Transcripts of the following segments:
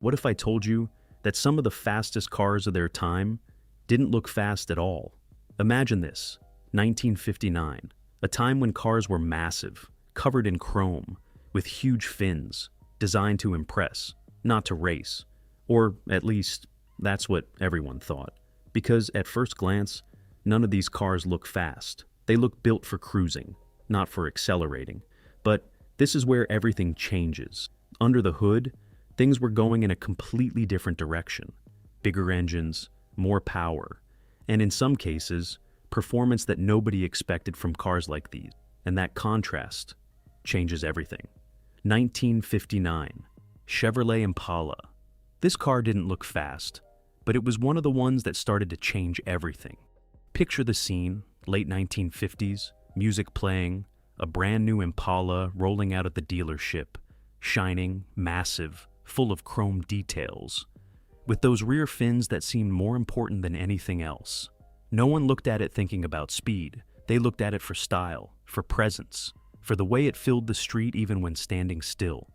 What if I told you that some of the fastest cars of their time didn't look fast at all? Imagine this, 1959, a time when cars were massive, covered in chrome, with huge fins, designed to impress, not to race. Or at least, that's what everyone thought. Because at first glance, none of these cars look fast. They look built for cruising, not for accelerating. But this is where everything changes. Under the hood, things were going in a completely different direction. Bigger engines, more power, and in some cases, performance that nobody expected from cars like these. And that contrast changes everything. 1959, Chevrolet Impala. This car didn't look fast, but it was one of the ones that started to change everything. Picture the scene, late 1950s, music playing, a brand new Impala rolling out of the dealership, shining, massive, full of chrome details, with those rear fins that seemed more important than anything else. No one looked at it thinking about speed. They looked at it for style, for presence, for the way it filled the street even when standing still.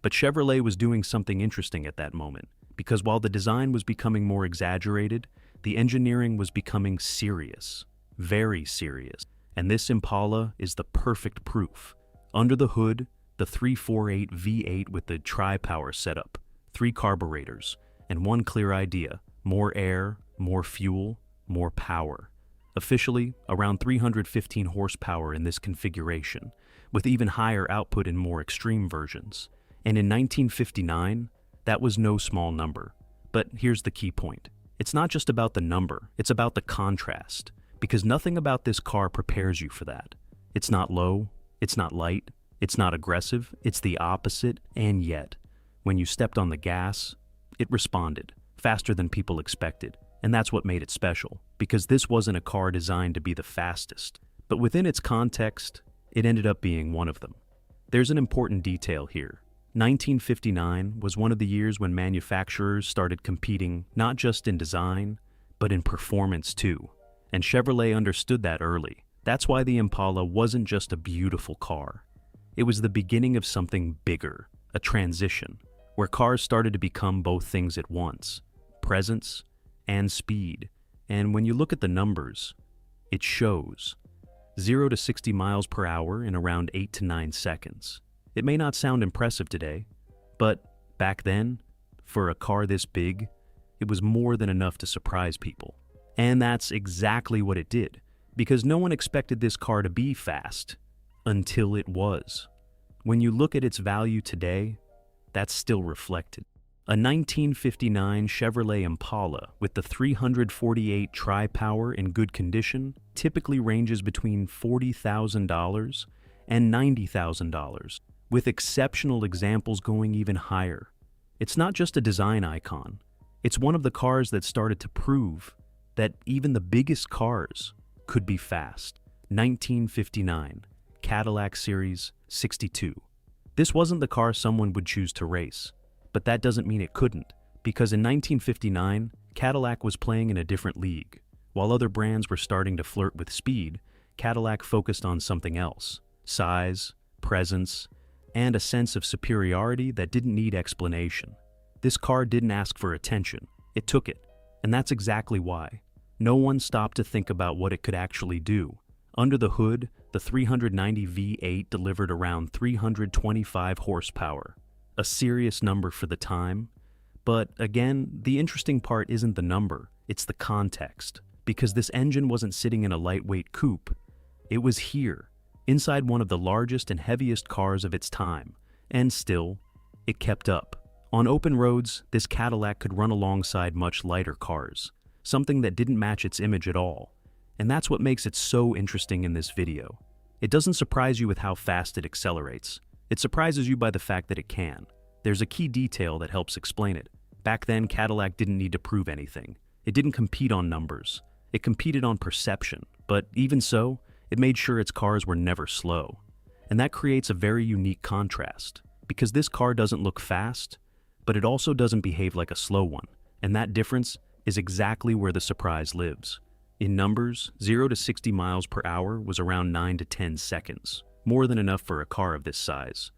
But Chevrolet was doing something interesting at that moment, because while the design was becoming more exaggerated, the engineering was becoming serious, very serious. And this Impala is the perfect proof. Under the hood, the 348 V8 with the tri-power setup, 3 carburetors, and one clear idea: more air, more fuel, more power. Officially, around 315 horsepower in this configuration, with even higher output in more extreme versions. And in 1959, that was no small number. But here's the key point. It's not just about the number, it's about the contrast. Because nothing about this car prepares you for that. It's not low, it's not light, it's not aggressive, it's the opposite, and yet, when you stepped on the gas, it responded, faster than people expected. And that's what made it special, because this wasn't a car designed to be the fastest. But within its context, it ended up being one of them. There's an important detail here. 1959 was one of the years when manufacturers started competing not just in design, but in performance too. And Chevrolet understood that early. That's why the Impala wasn't just a beautiful car. It was the beginning of something bigger, a transition, where cars started to become both things at once: presence and speed. And when you look at the numbers, it shows. 0 to 60 miles per hour in around 8 to 9 seconds. It may not sound impressive today, but back then, for a car this big, it was more than enough to surprise people. And that's exactly what it did, because no one expected this car to be fast, until it was. When you look at its value today, that's still reflected. A 1959 Chevrolet Impala with the 348 tri-power in good condition typically ranges between $40,000 and $90,000, with exceptional examples going even higher. It's not just a design icon, it's one of the cars that started to prove that even the biggest cars could be fast. 1959, Cadillac Series 62. This wasn't the car someone would choose to race, but that doesn't mean it couldn't, because in 1959, Cadillac was playing in a different league. While other brands were starting to flirt with speed, Cadillac focused on something else: size, presence, and a sense of superiority that didn't need explanation. This car didn't ask for attention, it took it. And that's exactly why. No one stopped to think about what it could actually do. Under the hood, the 390 V8 delivered around 325 horsepower, a serious number for the time. But again, the interesting part isn't the number, it's the context. Because this engine wasn't sitting in a lightweight coupe, it was here, inside one of the largest and heaviest cars of its time, and still, it kept up. On open roads, this Cadillac could run alongside much lighter cars, something that didn't match its image at all. And that's what makes it so interesting in this video. It doesn't surprise you with how fast it accelerates. It surprises you by the fact that it can. There's a key detail that helps explain it. Back then, Cadillac didn't need to prove anything. It didn't compete on numbers. It competed on perception, but even so, it made sure its cars were never slow. And that creates a very unique contrast, because this car doesn't look fast, but it also doesn't behave like a slow one, and that difference is exactly where the surprise lives. In numbers, 0 to 60 miles per hour was around 9 to 10 seconds, more than enough for a car of this size.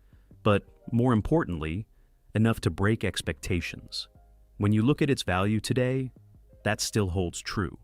But more importantly, enough to break expectations. When you look at its value today, that still holds true.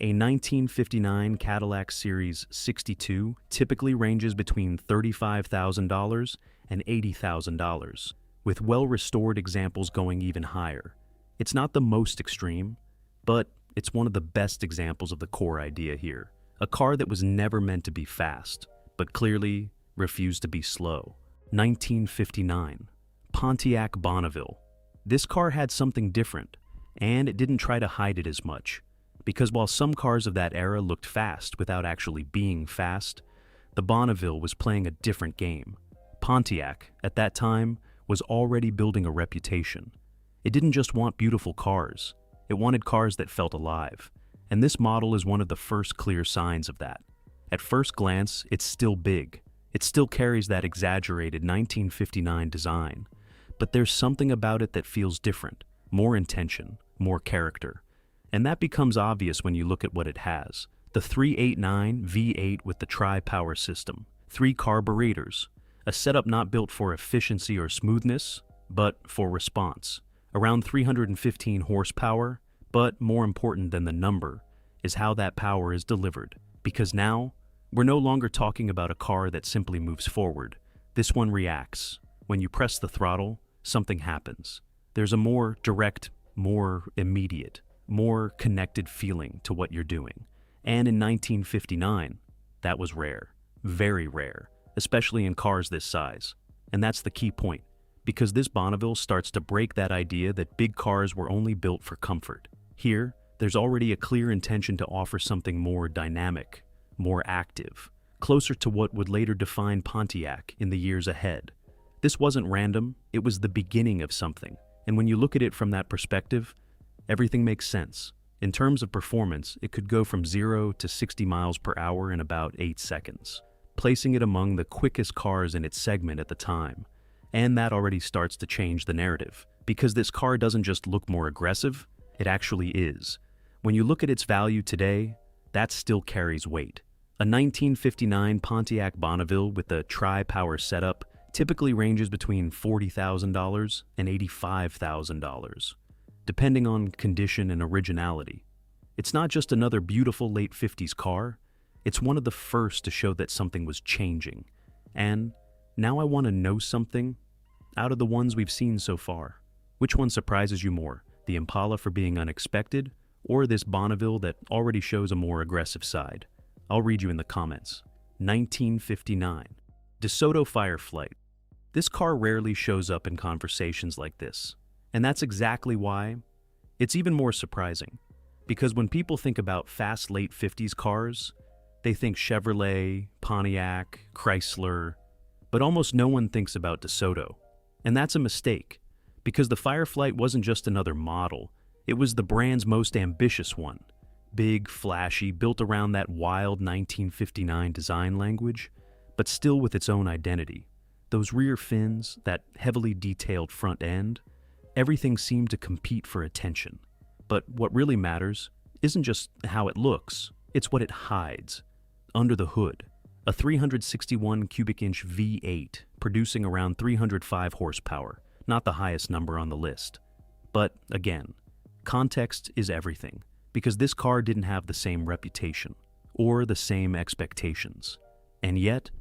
A 1959 Cadillac Series 62 typically ranges between $35,000 and $80,000, with well-restored examples going even higher. It's not the most extreme, but it's one of the best examples of the core idea here. A car that was never meant to be fast, but clearly refused to be slow. 1959, Pontiac Bonneville. This car had something different, and it didn't try to hide it as much. Because while some cars of that era looked fast without actually being fast, the Bonneville was playing a different game. Pontiac, at that time, was already building a reputation. It didn't just want beautiful cars, it wanted cars that felt alive. And this model is one of the first clear signs of that. At first glance, it's still big. It still carries that exaggerated 1959 design. But there's something about it that feels different, more intention, more character. And that becomes obvious when you look at what it has. The 389 V8 with the tri-power system, 3 carburetors, a setup not built for efficiency or smoothness, but for response. Around 315 horsepower, but more important than the number is how that power is delivered. Because now, we're no longer talking about a car that simply moves forward. This one reacts. When you press the throttle, something happens. There's a more direct, more immediate, more connected feeling to what you're doing. And in 1959, that was rare. Very rare, especially in cars this size. And that's the key point, because this Bonneville starts to break that idea that big cars were only built for comfort. Here, there's already a clear intention to offer something more dynamic, more active, closer to what would later define Pontiac in the years ahead. This wasn't random, it was the beginning of something. And when you look at it from that perspective, everything makes sense. In terms of performance, it could go from 0 to 60 miles per hour in about 8 seconds, placing it among the quickest cars in its segment at the time. And that already starts to change the narrative, because this car doesn't just look more aggressive, it actually is. When you look at its value today, that still carries weight. A 1959 Pontiac Bonneville with a tri-power setup typically ranges between $40,000 and $85,000, depending on condition and originality. It's not just another beautiful late 50s car, it's one of the first to show that something was changing. And now I want to know something out of the ones we've seen so far. Which one surprises you more, the Impala for being unexpected, or this Bonneville that already shows a more aggressive side? I'll read you in the comments. 1959, DeSoto Fireflite. This car rarely shows up in conversations like this. And that's exactly why it's even more surprising. Because when people think about fast late 50s cars, they think Chevrolet, Pontiac, Chrysler, but almost no one thinks about DeSoto. And that's a mistake, because the Fireflite wasn't just another model, it was the brand's most ambitious one. Big, flashy, built around that wild 1959 design language, but still with its own identity. Those rear fins, that heavily detailed front end, everything seemed to compete for attention. But what really matters isn't just how it looks, it's what it hides. Under the hood, a 361 cubic inch V8 producing around 305 horsepower, not the highest number on the list. But again, context is everything, because this car didn't have the same reputation or the same expectations. And yet,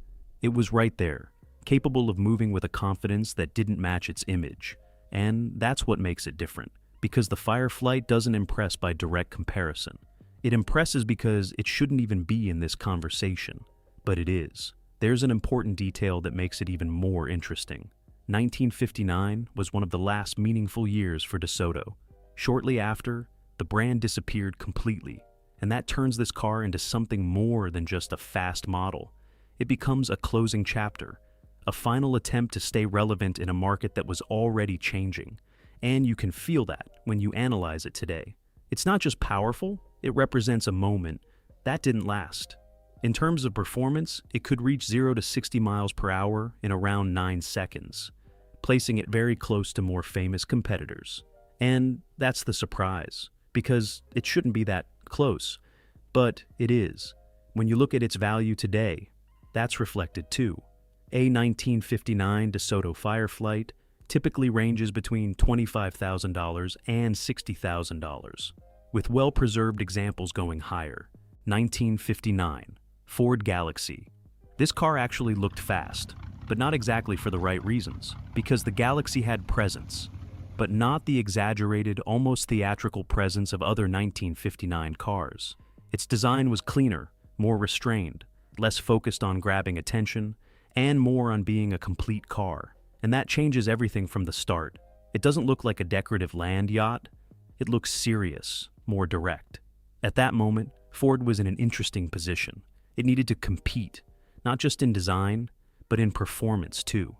it was right there, capable of moving with a confidence that didn't match its image. And that's what makes it different, because the Fireflite doesn't impress by direct comparison. It impresses because it shouldn't even be in this conversation, but it is. There's an important detail that makes it even more interesting. 1959 was one of the last meaningful years for DeSoto. Shortly after, the brand disappeared completely, and that turns this car into something more than just a fast model. It becomes a closing chapter, a final attempt to stay relevant in a market that was already changing. And you can feel that when you analyze it today. It's not just powerful, it represents a moment that didn't last. In terms of performance, it could reach 0 to 60 miles per hour in around 9 seconds, placing it very close to more famous competitors. And that's the surprise, because it shouldn't be that close, but it is. When you look at its value today, that's reflected too. A 1959 DeSoto Fireflite typically ranges between $25,000 and $60,000, with well-preserved examples going higher. 1959, Ford Galaxy. This car actually looked fast, but not exactly for the right reasons, because the Galaxy had presence, but not the exaggerated, almost theatrical presence of other 1959 cars. Its design was cleaner, more restrained, less focused on grabbing attention, and more on being a complete car. And that changes everything from the start. It doesn't look like a decorative land yacht. It looks serious, more direct. At that moment, Ford was in an interesting position. It needed to compete, not just in design, but in performance too.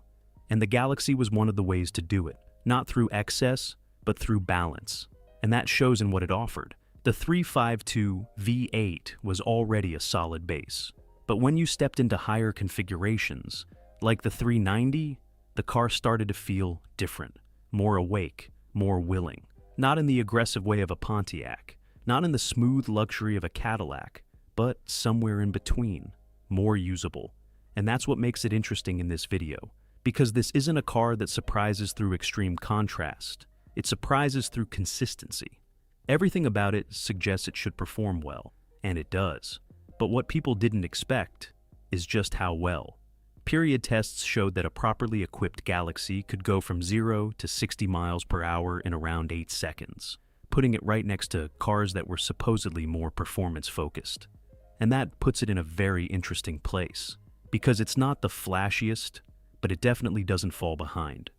And the Galaxy was one of the ways to do it, not through excess, but through balance. And that shows in what it offered. The 352 V8 was already a solid base. But when you stepped into higher configurations, like the 390, the car started to feel different, more awake, more willing. Not in the aggressive way of a Pontiac, not in the smooth luxury of a Cadillac, but somewhere in between, more usable. And that's what makes it interesting in this video, because this isn't a car that surprises through extreme contrast. It surprises through consistency. Everything about it suggests it should perform well, and it does. But what people didn't expect is just how well. Period tests showed that a properly equipped Galaxy could go from 0 to 60 miles per hour in around 8 seconds, putting it right next to cars that were supposedly more performance-focused. And that puts it in a very interesting place, because it's not the flashiest, but it definitely doesn't fall behind.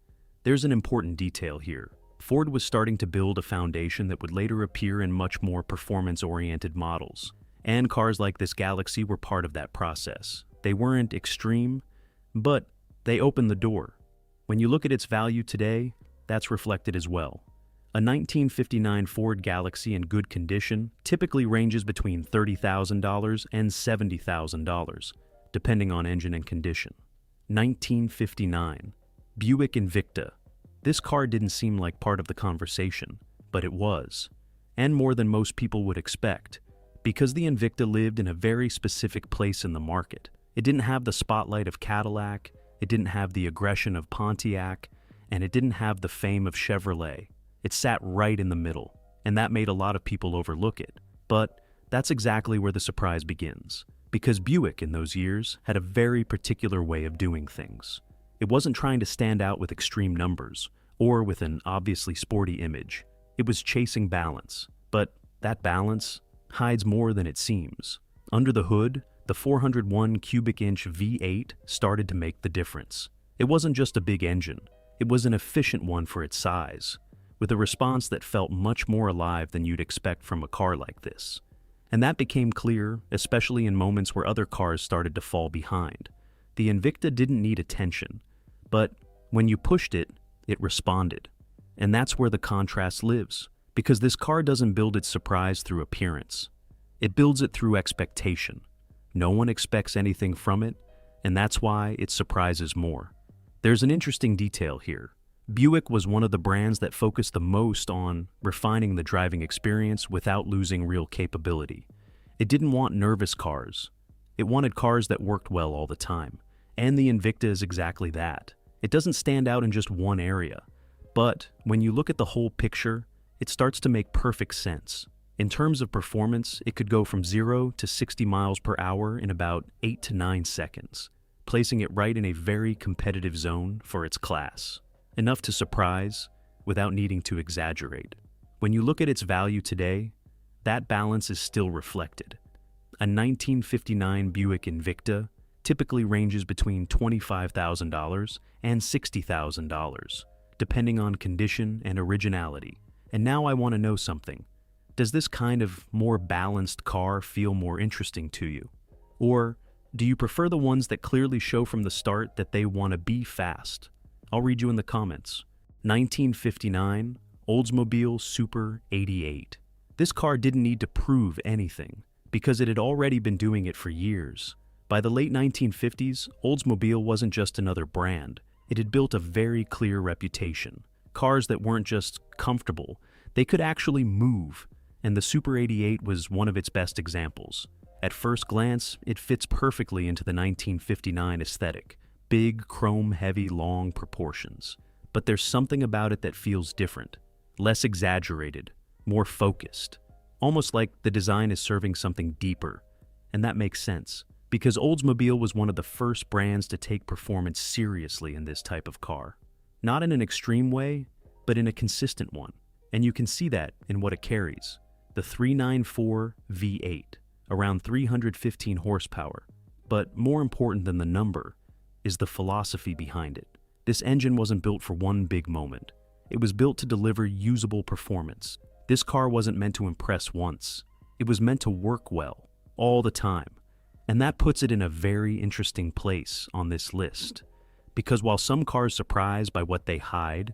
There's an important detail here. Ford was starting to build a foundation that would later appear in much more performance-oriented models, and cars like this Galaxy were part of that process. They weren't extreme, but they opened the door. When you look at its value today, that's reflected as well. A 1959 Ford Galaxy in good condition typically ranges between $30,000 and $70,000, depending on engine and condition. 1959 Buick Invicta. This car didn't seem like part of the conversation, but it was, and more than most people would expect, because the Invicta lived in a very specific place in the market. It didn't have the spotlight of Cadillac, it didn't have the aggression of Pontiac, and it didn't have the fame of Chevrolet. It sat right in the middle, and that made a lot of people overlook it. But that's exactly where the surprise begins, because Buick in those years had a very particular way of doing things. It wasn't trying to stand out with extreme numbers, or with an obviously sporty image. It was chasing balance, but that balance hides more than it seems. Under the hood, the 401 cubic inch V8 started to make the difference. It wasn't just a big engine, it was an efficient one for its size, with a response that felt much more alive than you'd expect from a car like this. And that became clear, especially in moments where other cars started to fall behind. The Invicta didn't need attention, but when you pushed it, it responded. And that's where the contrast lives, because this car doesn't build its surprise through appearance. It builds it through expectation. No one expects anything from it, and that's why it surprises more. There's an interesting detail here. Buick was one of the brands that focused the most on refining the driving experience without losing real capability. It didn't want nervous cars. It wanted cars that worked well all the time. And the Invicta is exactly that. It doesn't stand out in just one area. But when you look at the whole picture, it starts to make perfect sense. In terms of performance, it could go from 0 to 60 miles per hour in about 8 to 9 seconds, placing it right in a very competitive zone for its class. Enough to surprise without needing to exaggerate. When you look at its value today, that balance is still reflected. A 1959 Buick Invicta typically ranges between $25,000 and $60,000, depending on condition and originality. And now I want to know something. Does this kind of more balanced car feel more interesting to you? Or do you prefer the ones that clearly show from the start that they want to be fast? I'll read you in the comments. 1959 Oldsmobile Super 88. This car didn't need to prove anything, because it had already been doing it for years. By the late 1950s, Oldsmobile wasn't just another brand. It had built a very clear reputation. Cars that weren't just comfortable, they could actually move, and the Super 88 was one of its best examples. At first glance, it fits perfectly into the 1959 aesthetic. Big, chrome-heavy, long proportions. but there's something about it that feels different, less exaggerated, more focused, almost like the design is serving something deeper. And that makes sense, because Oldsmobile was one of the first brands to take performance seriously in this type of car. Not in an extreme way, but in a consistent one. And you can see that in what it carries. The 394 V8, around 315 horsepower. But more important than the number is the philosophy behind it. This engine wasn't built for one big moment. It was built to deliver usable performance. This car wasn't meant to impress once. It was meant to work well, all the time. And that puts it in a very interesting place on this list. Because while some cars surprise by what they hide,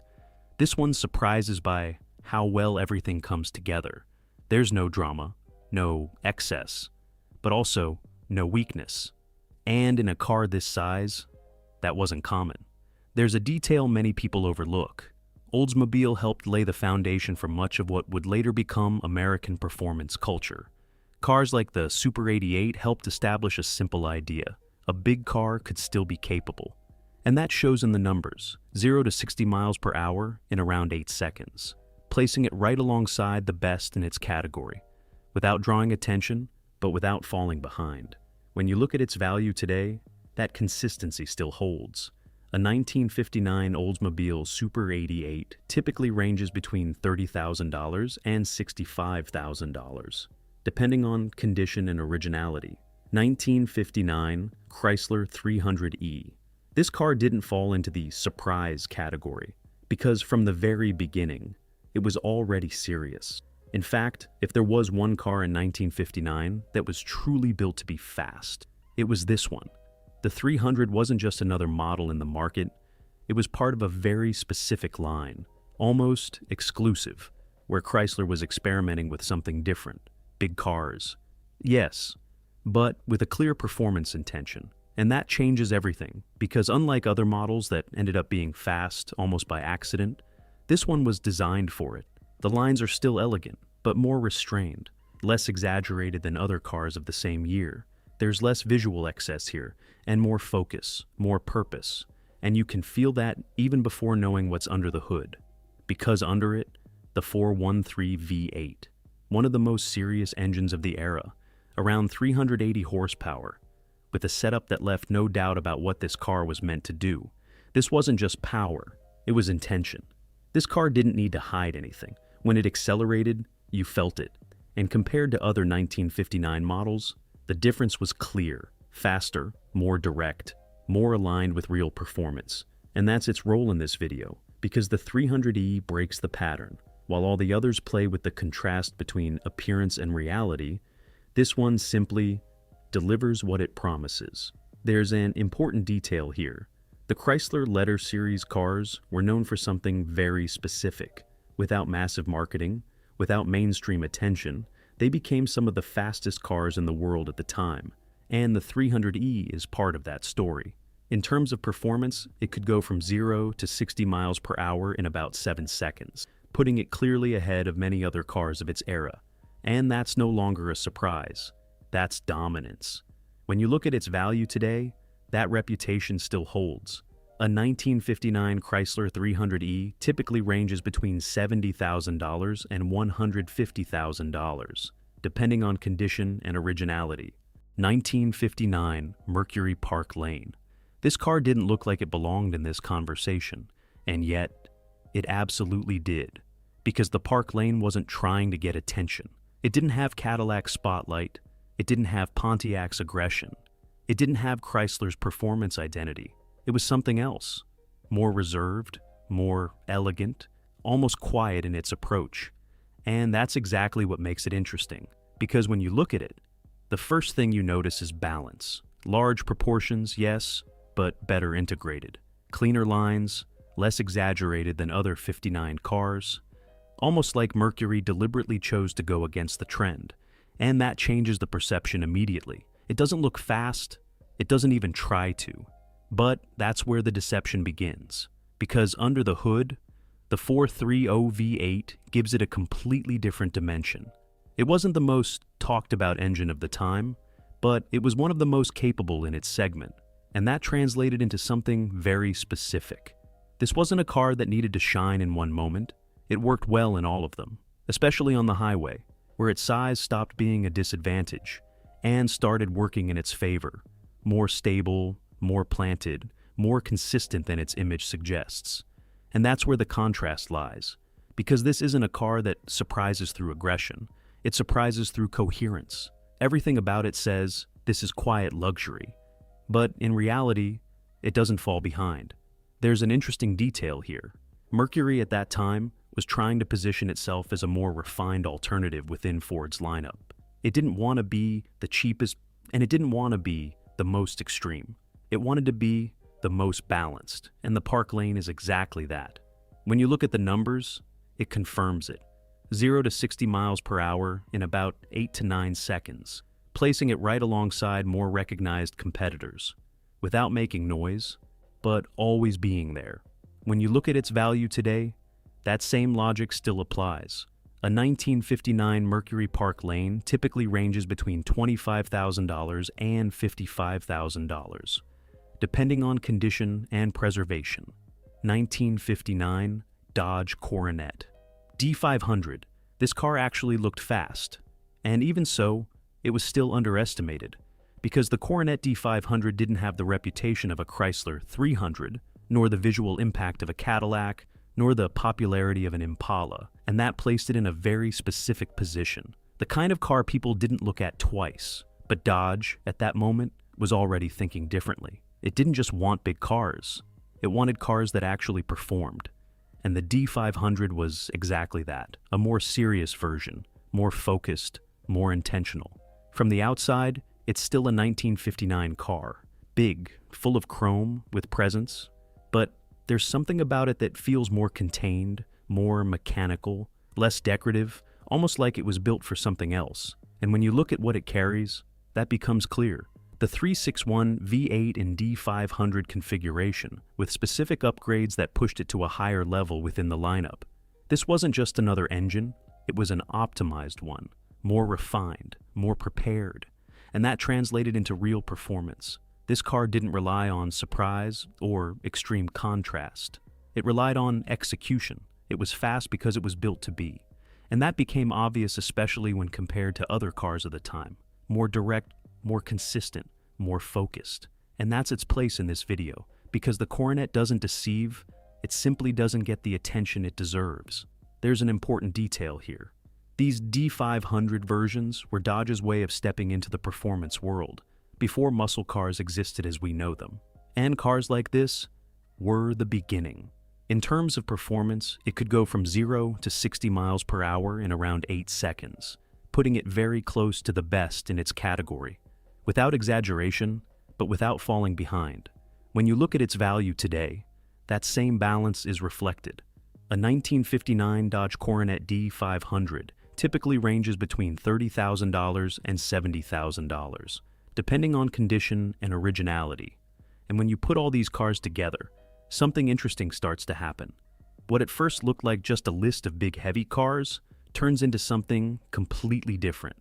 this one surprises by how well everything comes together. There's no drama, no excess, but also no weakness. And in a car this size, that wasn't common. There's a detail many people overlook. Oldsmobile helped lay the foundation for much of what would later become American performance culture. Cars like the Super 88 helped establish a simple idea. A big car could still be capable. And that shows in the numbers, 0 to 60 miles per hour in around 8 seconds, placing it right alongside the best in its category, without drawing attention, but without falling behind. When you look at its value today, that consistency still holds. A 1959 Oldsmobile Super 88 typically ranges between $30,000 and $65,000, depending on condition and originality. 1959 Chrysler 300E. This car didn't fall into the surprise category, because from the very beginning, it was already serious. In fact, if there was one car in 1959 that was truly built to be fast, it was this one. The 300 wasn't just another model in the market, it was part of a very specific line, almost exclusive, where Chrysler was experimenting with something different, big cars. Yes, but with a clear performance intention. And that changes everything, because unlike other models that ended up being fast almost by accident, this one was designed for it. The lines are still elegant, but more restrained, less exaggerated than other cars of the same year. There's less visual excess here, and more focus, more purpose, and you can feel that even before knowing what's under the hood. Because under it, the 413 V8, one of the most serious engines of the era, around 380 horsepower, with a setup that left no doubt about what this car was meant to do. This wasn't just power, it was intention. This car didn't need to hide anything. When it accelerated, you felt it. And compared to other 1959 models, the difference was clear, faster, more direct, more aligned with real performance. And that's its role in this video, because the 300E breaks the pattern. While all the others play with the contrast between appearance and reality, this one simply delivers what it promises. There's an important detail here. The Chrysler Letter Series cars were known for something very specific. Without massive marketing, without mainstream attention, they became some of the fastest cars in the world at the time. And the 300E is part of that story. In terms of performance, it could go from 0 to 60 miles per hour in about 7 seconds, putting it clearly ahead of many other cars of its era. And that's no longer a surprise. That's dominance. When you look at its value today, that reputation still holds. A 1959 Chrysler 300E typically ranges between $70,000 and $150,000, depending on condition and originality. 1959 Mercury Park Lane. This car didn't look like it belonged in this conversation, and yet it absolutely did, because the Park Lane wasn't trying to get attention. It didn't have Cadillac's spotlight. It didn't have Pontiac's aggression. It didn't have Chrysler's performance identity. It was something else, more reserved, more elegant, almost quiet in its approach. And that's exactly what makes it interesting, because when you look at it, the first thing you notice is balance. Large proportions, yes, but better integrated. Cleaner lines, less exaggerated than other 59 cars. Almost like Mercury deliberately chose to go against the trend. And that changes the perception immediately. It doesn't look fast, it doesn't even try to. But that's where the deception begins. Because under the hood, the 430 V8 gives it a completely different dimension. It wasn't the most talked about engine of the time, but it was one of the most capable in its segment. And that translated into something very specific. This wasn't a car that needed to shine in one moment. It worked well in all of them, especially on the highway, where its size stopped being a disadvantage and started working in its favor. More stable, more planted, more consistent than its image suggests. And that's where the contrast lies, because this isn't a car that surprises through aggression. It surprises through coherence. Everything about it says, this is quiet luxury. But in reality, it doesn't fall behind. There's an interesting detail here. Mercury at that time was trying to position itself as a more refined alternative within Ford's lineup. It didn't want to be the cheapest, and it didn't want to be the most extreme. It wanted to be the most balanced, and the Park Lane is exactly that. When you look at the numbers, it confirms it. 0 to 60 miles per hour in about 8 to 9 seconds, placing it right alongside more recognized competitors, without making noise, but always being there. When you look at its value today, that same logic still applies. A 1959 Mercury Park Lane typically ranges between $25,000 and $55,000, depending on condition and preservation. 1959 Dodge Coronet. D500. This car actually looked fast, and even so, it was still underestimated, because the Coronet D500 didn't have the reputation of a Chrysler 300, nor the visual impact of a Cadillac, nor the popularity of an Impala, and that placed it in a very specific position. The kind of car people didn't look at twice, but Dodge, at that moment, was already thinking differently. It didn't just want big cars, it wanted cars that actually performed. And the D500 was exactly that, a more serious version, more focused, more intentional. From the outside, it's still a 1959 car, big, full of chrome, with presence, but there's something about it that feels more contained, more mechanical, less decorative, almost like it was built for something else. And when you look at what it carries, that becomes clear. The 361 V8 and D500 configuration, with specific upgrades that pushed it to a higher level within the lineup. This wasn't just another engine, it was an optimized one, more refined, more prepared, and that translated into real performance. This car didn't rely on surprise or extreme contrast. It relied on execution. It was fast because it was built to be. And that became obvious especially when compared to other cars of the time. More direct, more consistent, more focused. And that's its place in this video, because the Coronet doesn't deceive, it simply doesn't get the attention it deserves. There's an important detail here. These D500 versions were Dodge's way of stepping into the performance world, before muscle cars existed as we know them. And cars like this were the beginning. In terms of performance, it could go from 0 to 60 miles per hour in around 8 seconds, putting it very close to the best in its category. Without exaggeration, but without falling behind. When you look at its value today, that same balance is reflected. A 1959 Dodge Coronet D500 typically ranges between $30,000 and $70,000, depending on condition and originality. And when you put all these cars together, something interesting starts to happen. What at first looked like just a list of big heavy cars turns into something completely different.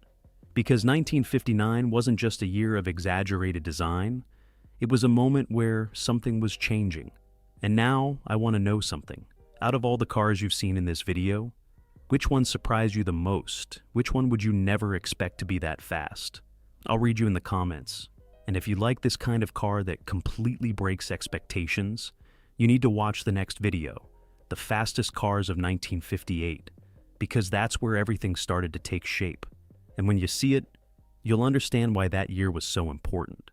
Because 1959 wasn't just a year of exaggerated design, it was a moment where something was changing. And now I want to know something. Out of all the cars you've seen in this video, which one surprised you the most? Which one would you never expect to be that fast? I'll read you in the comments. And if you like this kind of car that completely breaks expectations, you need to watch the next video, The Fastest Cars of 1958, because that's where everything started to take shape. And when you see it, you'll understand why that year was so important.